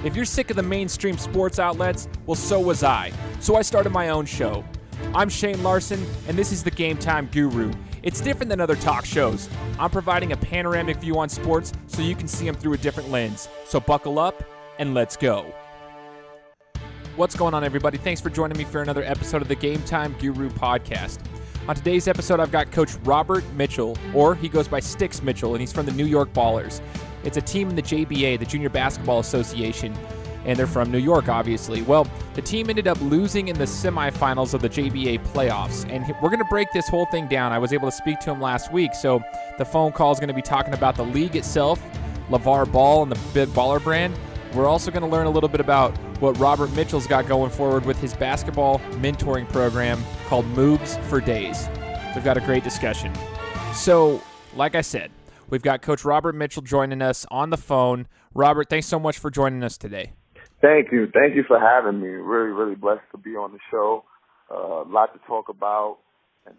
If you're sick of the mainstream sports outlets, well, so was I. So I started my own show. I'm Shane Larson, and this is the Game Time Guru. It's different than other talk shows. I'm providing a panoramic view on sports so you can see them through a different lens. So buckle up, and let's go. What's going on, everybody? Thanks for joining me for another episode of the Game Time Guru podcast. On today's episode, I've got Coach Robert Mitchell, or he goes by Stix Mitchell, and he's from the New York Ballers. It's a team in the JBA, the Junior Basketball Association, and they're from New York, obviously. Well, the team ended up losing in the semifinals of the JBA playoffs, and we're going to break this whole thing down. I was able to speak to him last week, so the phone call is going to be talking about the league itself, LeVar Ball and the Big Baller brand. We're also going to learn a little bit about what Robert Mitchell's got going forward with his basketball mentoring program called Moves for Days. We've got a great discussion. So, like I said, we've got Coach Robert Mitchell joining us on the phone. Robert, thanks so much for joining us today. Thank you. Thank you for having me. Really, really blessed to be on the show. A lot to talk about. And,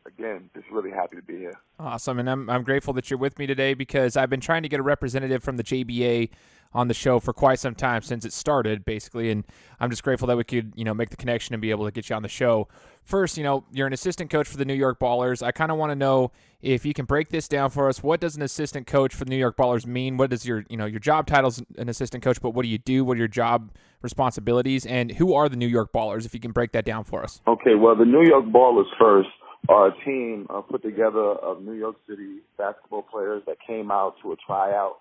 again, just really happy to be here. Awesome. And I'm grateful that you're with me today because I've been trying to get a representative from the JBA on the show for quite some time since it started, basically. And I'm just grateful that we could, make the connection and be able to get you on the show. First, you're an assistant coach for the New York Ballers. I kind of want to know if you can break this down for us. What does an assistant coach for the New York Ballers mean? What does your job title's an assistant coach, but what do you do? What are your job responsibilities? And who are the New York Ballers, if you can break that down for us? Okay, well, the New York Ballers first are a team put together of New York City basketball players that came out to a tryout,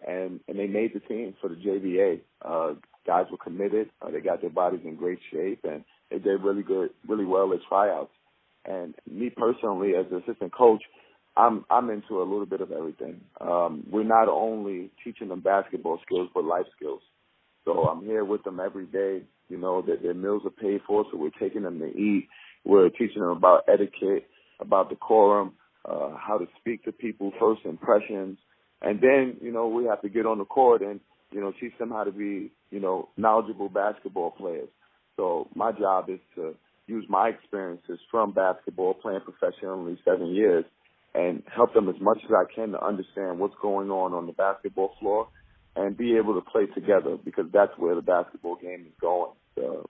and they made the team for the JBA. Guys were committed. They got their bodies in great shape, and they did really well at tryouts. And me personally, as an assistant coach, I'm into a little bit of everything. We're not only teaching them basketball skills, but life skills. So I'm here with them every day. That their meals are paid for, so we're taking them to eat. We're teaching them about etiquette, about decorum, how to speak to people, first impressions. And then, we have to get on the court and, teach them how to be, knowledgeable basketball players. So my job is to use my experiences from basketball, playing professionally 7 years, and help them as much as I can to understand what's going on the basketball floor and be able to play together, because that's where the basketball game is going,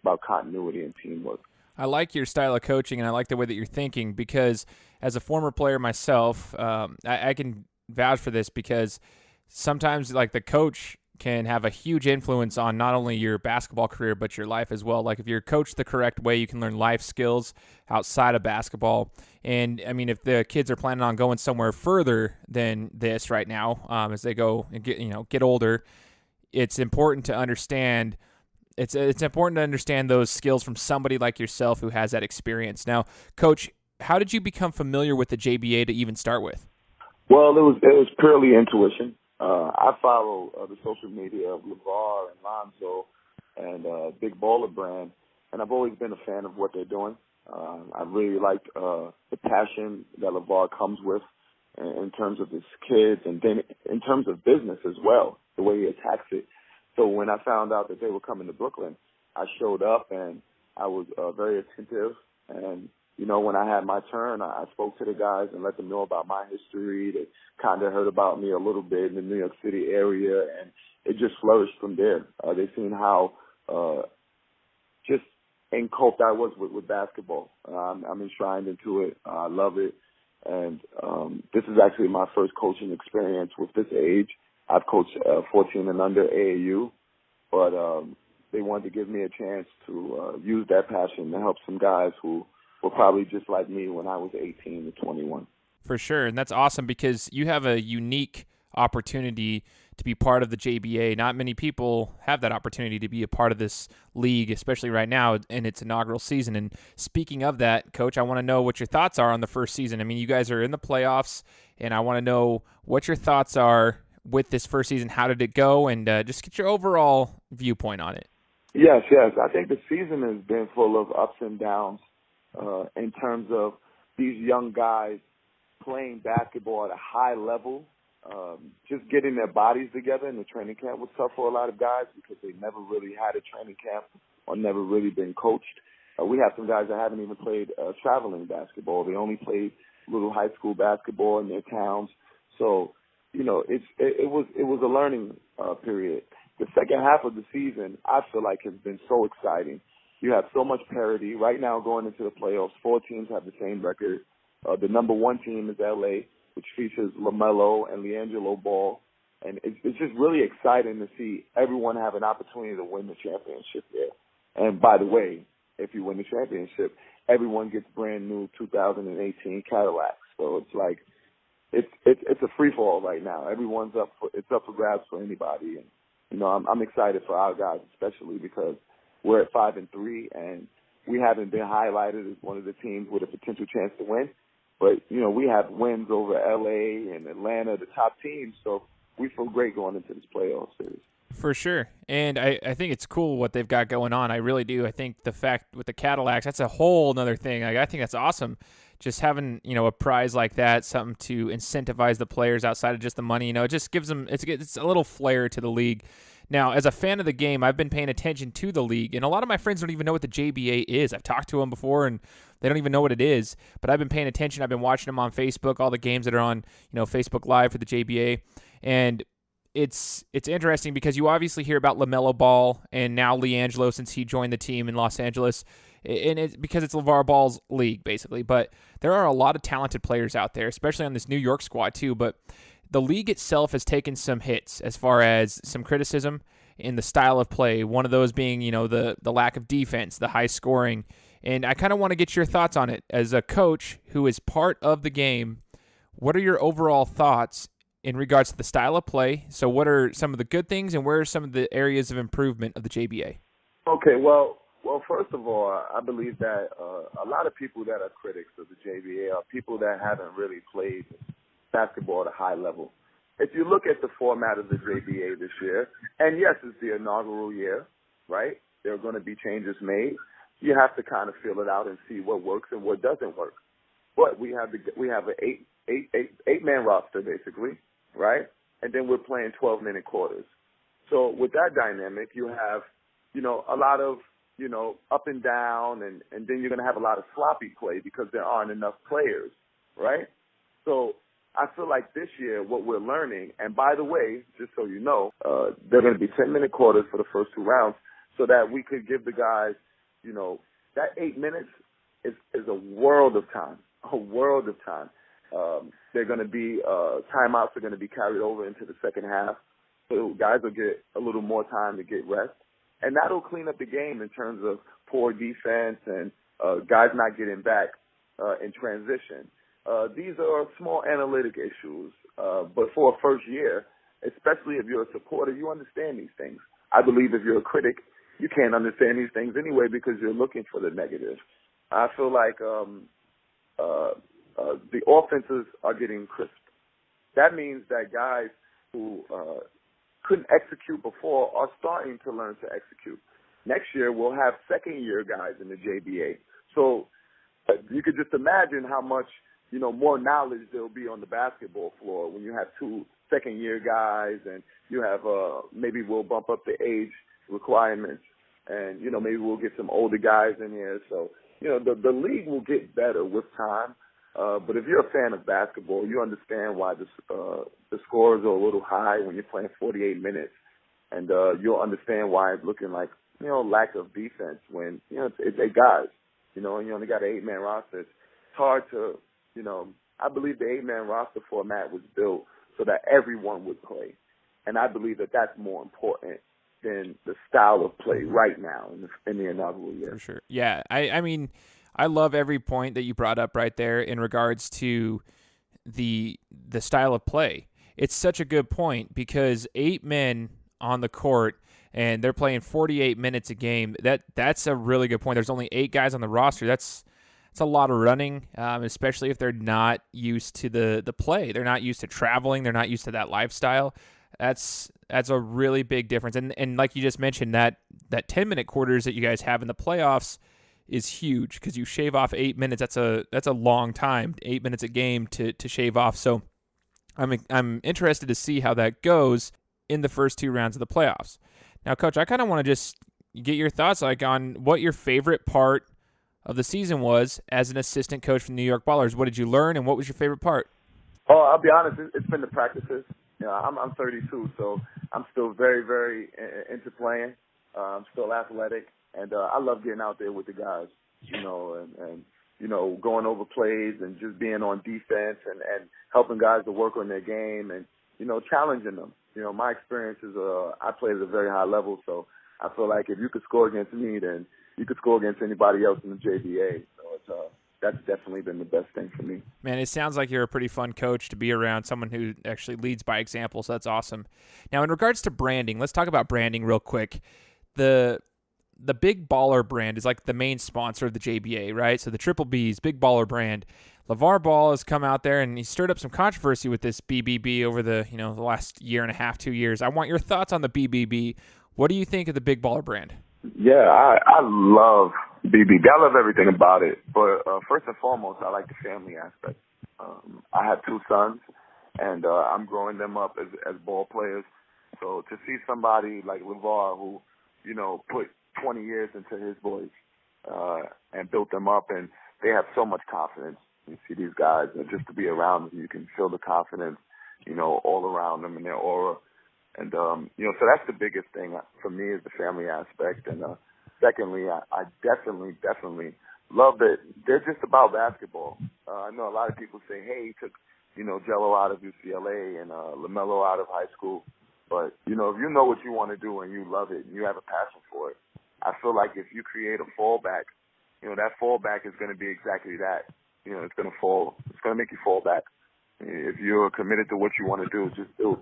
about continuity and teamwork. I like your style of coaching, and I like the way that you're thinking, because as a former player myself, I can vouch for this, because sometimes like the coach can have a huge influence on not only your basketball career, but your life as well. Like if you're coached the correct way, you can learn life skills outside of basketball. And I mean, if the kids are planning on going somewhere further than this right now, as they go and get older, it's important to understand It's important to understand those skills from somebody like yourself who has that experience. Now, Coach, how did you become familiar with the JBA to even start with? Well, it was purely intuition. I follow the social media of LeVar and Lonzo and Big Baller brand, and I've always been a fan of what they're doing. I really like the passion that LeVar comes with in terms of his kids, and then in terms of business as well, the way he attacks it. So when I found out that they were coming to Brooklyn, I showed up, and I was very attentive. And, when I had my turn, I spoke to the guys and let them know about my history. They kind of heard about me a little bit in the New York City area, and it just flourished from there. They've seen how just engulfed I was with basketball. I'm enshrined into it. I love it. And this is actually my first coaching experience with this age. I've coached 14 and under AAU, but they wanted to give me a chance to use that passion to help some guys who were probably just like me when I was 18 to 21. For sure, and that's awesome because you have a unique opportunity to be part of the JBA. Not many people have that opportunity to be a part of this league, especially right now in its inaugural season. And speaking of that, Coach, I want to know what your thoughts are on the first season. I mean, you guys are in the playoffs, and I want to know what your thoughts are with this first season. How did it go? And just get your overall viewpoint on it. Yes. I think the season has been full of ups and downs in terms of these young guys playing basketball at a high level. Just getting their bodies together in the training camp was tough for a lot of guys because they never really had a training camp or never really been coached. We have some guys that haven't even played traveling basketball. They only played little high school basketball in their towns. So, it was a learning period. the second half of the season, I feel like has been so exciting. You have so much parity. Right now going into the playoffs, 4 teams have the same record. The number 1 team is LA, which features LaMelo and LiAngelo Ball. And it's just really exciting to see everyone have an opportunity to win the championship there. And by the way, if you win the championship, everyone gets brand new 2018 Cadillacs. So it's like it's a free fall right now. Everyone's up for grabs for anybody. And you know, I'm excited for our guys, especially because we're at 5-3, and we haven't been highlighted as one of the teams with a potential chance to win. But you know, we have wins over LA and Atlanta, the top teams. So we feel great going into this playoff series. For sure. And I think it's cool what they've got going on. I really do. I think the fact with the Cadillacs, that's a whole other thing. I think that's awesome. Just having, you know, a prize like that, something to incentivize the players outside of just the money, you know, it just gives them, it's a little flair to the league. Now, as a fan of the game, I've been paying attention to the league, and a lot of my friends don't even know what the JBA is. I've talked to them before, and they don't even know what it is, but I've been paying attention. I've been watching them on Facebook, all the games that are on, you know, Facebook Live for the JBA, and it's interesting because you obviously hear about LaMelo Ball and now LiAngelo since he joined the team in Los Angeles, and it's because it's LeVar Ball's league, basically. But there are a lot of talented players out there, especially on this New York squad, too, but the league itself has taken some hits as far as some criticism in the style of play, one of those being, you know, the lack of defense, the high scoring. And I kind of want to get your thoughts on it. As a coach who is part of the game, what are your overall thoughts in regards to the style of play? So what are some of the good things, and where are some of the areas of improvement of the JBA? Okay, well, first of all, I believe that a lot of people that are critics of the JBA are people that haven't really played basketball at a high level. If you look at the format of the JBA this year, and yes, it's the inaugural year, right? There are going to be changes made. You have to kind of feel it out and see what works and what doesn't work. But we have an eight-man roster, basically, right? And then we're playing 12-minute quarters. So with that dynamic, you have, you know, a lot of, you know, up and down, and then you're going to have a lot of sloppy play because there aren't enough players, right? So I feel like this year what we're learning, and by the way, just so you know, they're going to be 10-minute quarters for the first 2 rounds so that we could give the guys, you know, that 8 minutes is a world of time, They're going to be, timeouts are going to be carried over into the second half, so guys will get a little more time to get rest. And that'll clean up the game in terms of poor defense and guys not getting back in transition. These are small analytic issues, but for a first year, especially if you're a supporter, you understand these things. I believe if you're a critic, you can't understand these things anyway because you're looking for the negative. I feel like the offenses are getting crisp. That means that guys who couldn't execute before are starting to learn to execute. Next year, we'll have second-year guys in the JBA. So you could just imagine how much, you know, more knowledge there'll be on the basketball floor when you have 2 second-year guys, and you have maybe we'll bump up the age requirements, and, you know, maybe we'll get some older guys in here. So, you know, the league will get better with time. But if you're a fan of basketball, you understand why the scores are a little high when you're playing 48 minutes, and you'll understand why it's looking like, you know, lack of defense when, you know, it's 8 guys, you know, and you only got an 8-man roster. It's hard to, you know, I believe the 8-man roster format was built so that everyone would play, and I believe that that's more important than the style of play right now in the inaugural year. For sure. Yeah, I mean, I love every point that you brought up right there in regards to the style of play. It's such a good point because 8 men on the court and they're playing 48 minutes a game. That's a really good point. There's only 8 guys on the roster. That's a lot of running, especially if they're not used to the play. They're not used to traveling. They're not used to that lifestyle. That's a really big difference. And like you just mentioned, that 10-minute quarters that you guys have in the playoffs is huge because you shave off 8 minutes. That's a long time, 8 minutes a game to shave off. So I'm interested to see how that goes in the first 2 rounds of the playoffs. Now, Coach, I kind of want to just get your thoughts on what your favorite part of the season was as an assistant coach for the New York Ballers. What did you learn, and what was your favorite part? Oh, I'll be honest, it's been the practices. I'm 32, so I'm still very, very into playing. I'm still athletic, and I love getting out there with the guys, and going over plays and just being on defense and helping guys to work on their game and, challenging them. My experience is I played at a very high level, so I feel like if you could score against me, then you could score against anybody else in the JBA. So that's definitely been the best thing for me. Man, it sounds like you're a pretty fun coach to be around, someone who actually leads by example, so that's awesome. Now, in regards to branding, let's talk about branding real quick. The Big Baller brand is like the main sponsor of the JBA, right? So the Triple B's Big Baller brand. LeVar Ball has come out there and he stirred up some controversy with this BBB over the last year and a half, 2 years. I want your thoughts on the BBB. What do you think of the Big Baller brand? Yeah, I love BBB. I love everything about it. But first and foremost, I like the family aspect. I have 2 sons, and I'm growing them up as ball players. So to see somebody like LeVar who, put 20 years into his boys and built them up, and they have so much confidence. You see these guys, and just to be around them, you can feel the confidence, all around them and their aura. And, so that's the biggest thing for me is the family aspect. And secondly, I definitely love that they're just about basketball. I know a lot of people say, hey, he took, Jello out of UCLA and LaMelo out of high school. But, if you know what you want to do and you love it and you have a passion for it, I feel like if you create a fallback, that fallback is going to be exactly that. It's going to make you fall back. If you're committed to what you want to do, just do it.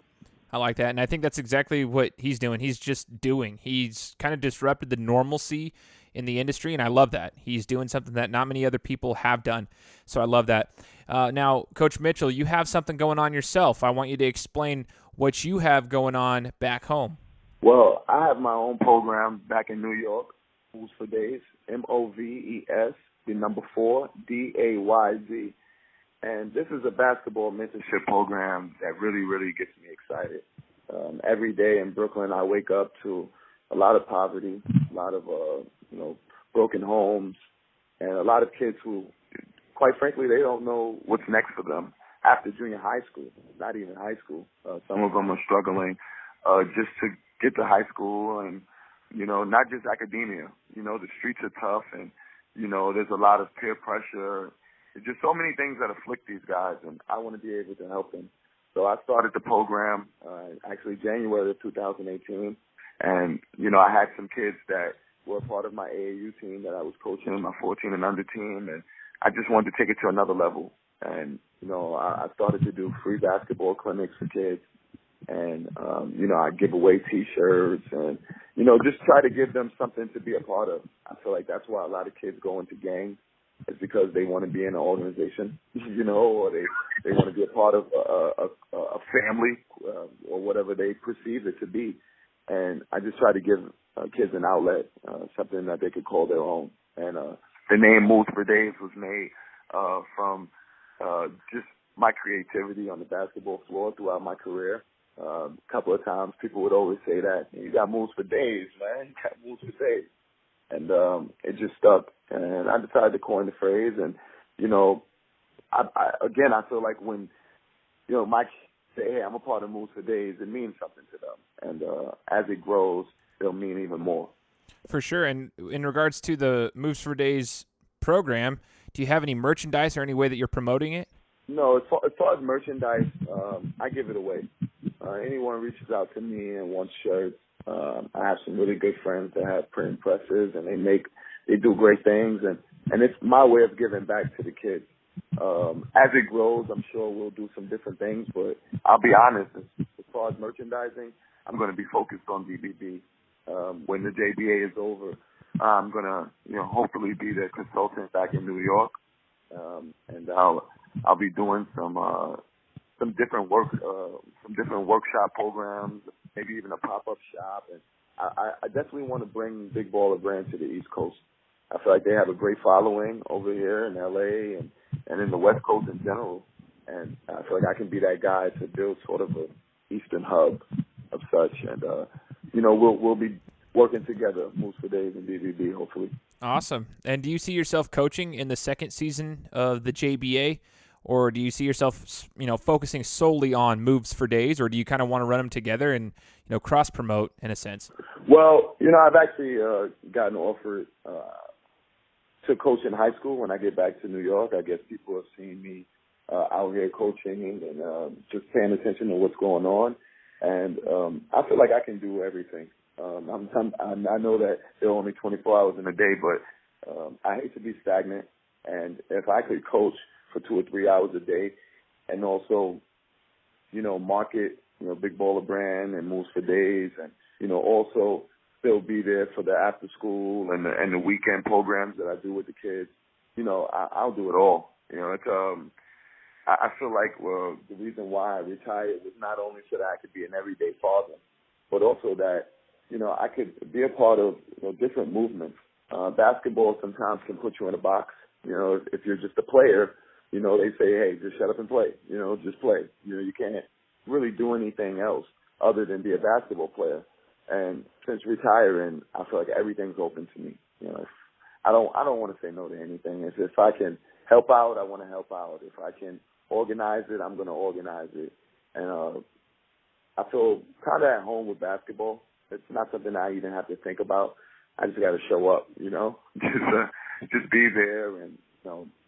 I like that, and I think that's exactly what he's doing. He's just doing. He's kind of disrupted the normalcy in the industry, and I love that. He's doing something that not many other people have done, so I love that. Now, Coach Mitchell, you have something going on yourself. I want you to explain what you have going on back home. Well, I have my own program back in New York, Moves for Days, MOVES, the number 4, DAYZ. And this is a basketball mentorship program that really, really gets me excited. Every day in Brooklyn, I wake up to a lot of poverty, a lot of, broken homes, and a lot of kids who, quite frankly, they don't know what's next for them after junior high school, not even high school. Some of them are struggling just to get to high school and, not just academia. The streets are tough and, there's a lot of peer pressure. There's just so many things that afflict these guys, and I want to be able to help them. So I started the program actually January of 2018, and, I had some kids that were part of my AAU team that I was coaching, my 14 and under team, and I just wanted to take it to another level. And, I started to do free basketball clinics for kids, and, I give away T-shirts and, just try to give them something to be a part of. I feel like that's why a lot of kids go into gangs. It's because they want to be in an organization, or they want to be a part of a family or whatever they perceive it to be. And I just try to give kids an outlet, something that they could call their own. And the name Moves for Days was made from just my creativity on the basketball floor throughout my career. A couple of times people would always say that, you got moves for days, man. You got moves for days. And it just stuck. And I decided to coin the phrase. And, I feel like when, my kids say, hey, I'm a part of Moves for Days, it means something to them. And as it grows, it'll mean even more. For sure. And in regards to the Moves for Days program, do you have any merchandise or any way that you're promoting it? No, as far as merchandise, I give it away. Anyone reaches out to me and wants shirts. I have some really good friends that have print presses, and they do great things, and it's my way of giving back to the kids. As it grows, I'm sure we'll do some different things, but I'll be honest, as far as merchandising, I'm going to be focused on BBB. When the JBA is over, I'm going to, hopefully be the consultant back in New York, and I'll be doing some different workshop programs, maybe even a pop-up shop. And I definitely want to bring Big Baller brand to the East Coast. I feel like they have a great following over here in LA and in the West Coast in general. And I feel like I can be that guy to build sort of an Eastern hub of such. And, we'll be working together, Moves for Days and BBB, hopefully. Awesome. And do you see yourself coaching in the second season of the JBA? or do you see yourself, focusing solely on moves for days, or do you kind of want to run them together and, cross promote in a sense? Well, I've actually gotten offered to coach in high school when I get back to New York. I guess people have seen me out here coaching and just paying attention to what's going on. And I feel like I can do everything. I know that there are only 24 hours in a day, but I hate to be stagnant. And if I could coach for 2 or 3 hours a day and also, market, Big Baller brand and Moves for Days and, also still be there for the after school and the weekend programs that I do with the kids, I'll do it all. It's I feel like the reason why I retired was not only so that I could be an everyday father, but also that, I could be a part of different movements. Basketball sometimes can put you in a box. If you're just a player, they say, hey, just shut up and play. Just play. You can't really do anything else other than be a basketball player. And since retiring, I feel like everything's open to me. I don't want to say no to anything. If I can help out, I want to help out. If I can organize it, I'm going to organize it. And I feel kind of at home with basketball. It's not something I even have to think about. I just got to show up, just be there, and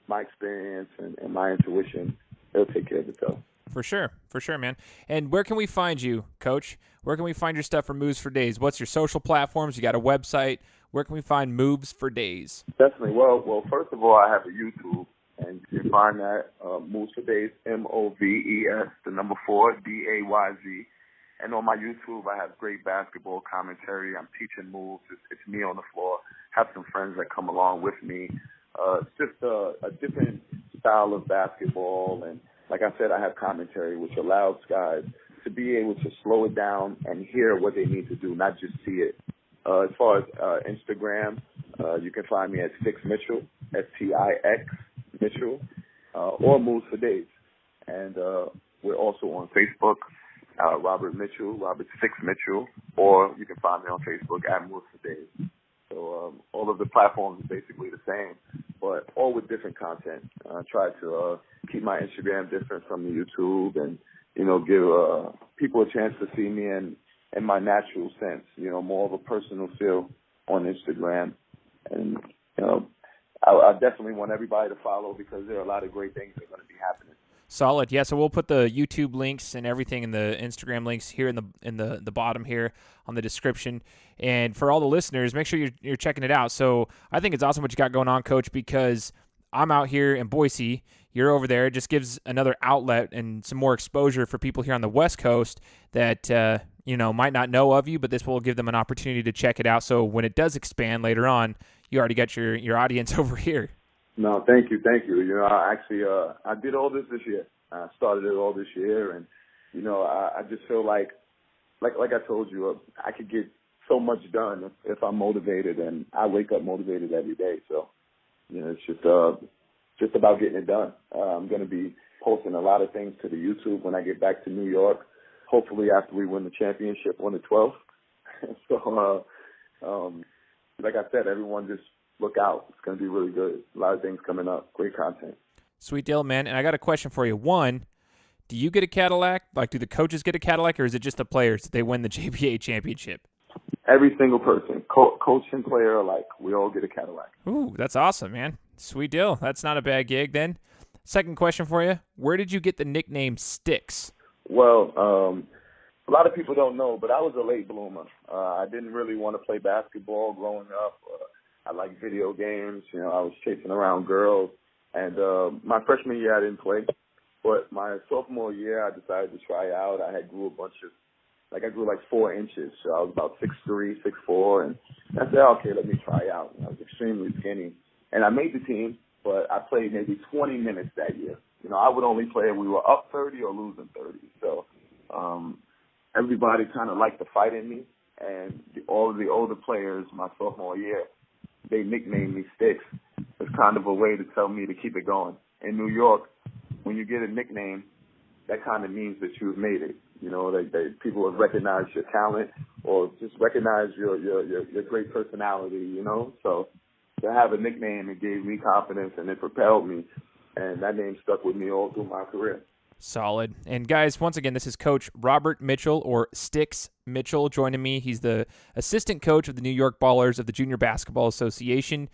my experience and my intuition, it'll take care of itself. For sure, man. And where can we find you, Coach? Where can we find your stuff for Moves for Days? What's your social platforms? You got a website. Where can we find Moves for Days? Definitely. Well, first of all, I have a YouTube, and you can find that Moves for Days, MOVES, the number 4, DAYZ. And on my YouTube, I have great basketball commentary. I'm teaching moves. It's me on the floor. Have some friends that come along with me. It's just a different style of basketball. And like I said, I have commentary, which allows guys to be able to slow it down and hear what they need to do, not just see it. As far as Instagram, you can find me at Stix Mitchell, STIX Mitchell, or Moves for Days. And we're also on Facebook. Robert Stix Mitchell, or you can find me on Facebook at Moves for Days. So all of the platforms are basically the same, but all with different content. I try to keep my Instagram different from the YouTube and, give people a chance to see me in my natural sense, more of a personal feel on Instagram. And, I definitely want everybody to follow because there are a lot of great things that are going to be happening. Solid. Yeah, so we'll put the YouTube links and everything in the Instagram links here in the bottom here on the description. And for all the listeners, make sure you're checking it out. So I think it's awesome what you got going on, Coach, because I'm out here in Boise. You're over there. It just gives another outlet and some more exposure for people here on the West Coast that might not know of you, but this will give them an opportunity to check it out. So when it does expand later on, you already got your audience over here. No, thank you. I did all this year. I started it all this year, and I just feel like I told you, I could get so much done if I'm motivated, and I wake up motivated every day. So, it's just about getting it done. I'm going to be posting a lot of things to the YouTube when I get back to New York. Hopefully, after we win the championship on the 12th. So, like I said, everyone just look out. It's going to be really good. A lot of things coming up. Great content. Sweet deal, man. And I got a question for you. One, do you get a Cadillac? Like, do the coaches get a Cadillac, or is it just the players that they win the JBA championship? Every single person, coach and player alike, we all get a Cadillac. Ooh, that's awesome, man. Sweet deal. That's not a bad gig then. Second question for you. Where did you get the nickname Stix? Well, a lot of people don't know, but I was a late bloomer. I didn't really want to play basketball growing up. I liked video games. I was chasing around girls. And my freshman year, I didn't play. But my sophomore year, I decided to try out. I grew I grew like 4 inches. So I was about 6'3", 6'4". And I said, okay, let me try out. And I was extremely skinny. And I made the team, but I played maybe 20 minutes that year. I would only play if we were up 30 or losing 30. So everybody kind of liked the fight in me. And all of the older players my sophomore year, they nicknamed me Stix. It's kind of a way to tell me to keep it going. In New York, when you get a nickname, that kind of means that you've made it. That people have recognized your talent or just recognize your great personality, So to have a nickname, it gave me confidence and it propelled me and that name stuck with me all through my career. Solid. And guys, once again, this is Coach Robert Mitchell, or Stix Mitchell, joining me. He's the assistant coach of the New York Ballers of the Junior Basketball Association.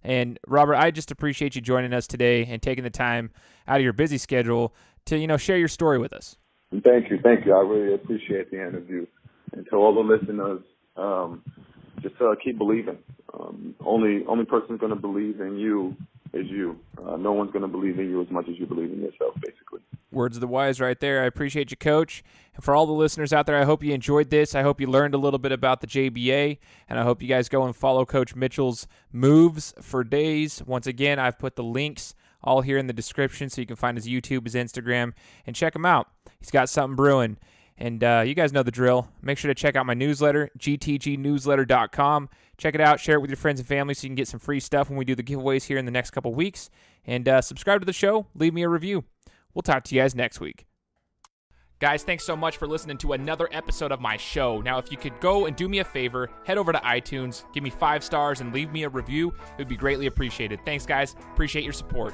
And Robert, I just appreciate you joining us today and taking the time out of your busy schedule to, share your story with us. Thank you. I really appreciate the interview. And to all the listeners, just keep believing. Only person who's going to believe in you is you. No one's going to believe in you as much as you believe in yourself, basically. Words of the wise right there. I appreciate you, Coach. And for all the listeners out there, I hope you enjoyed this. I hope you learned a little bit about the JBA, and I hope you guys go and follow Coach Mitchell's moves for days. Once again, I've put the links all here in the description so you can find his YouTube, his Instagram, and check him out. He's got something brewing. And you guys know the drill. Make sure to check out my newsletter, gtgnewsletter.com. Check it out. Share it with your friends and family so you can get some free stuff when we do the giveaways here in the next couple weeks. And subscribe to the show. Leave me a review. We'll talk to you guys next week. Guys, thanks so much for listening to another episode of my show. Now, if you could go and do me a favor, head over to iTunes, give me 5 stars, and leave me a review. It would be greatly appreciated. Thanks, guys. Appreciate your support.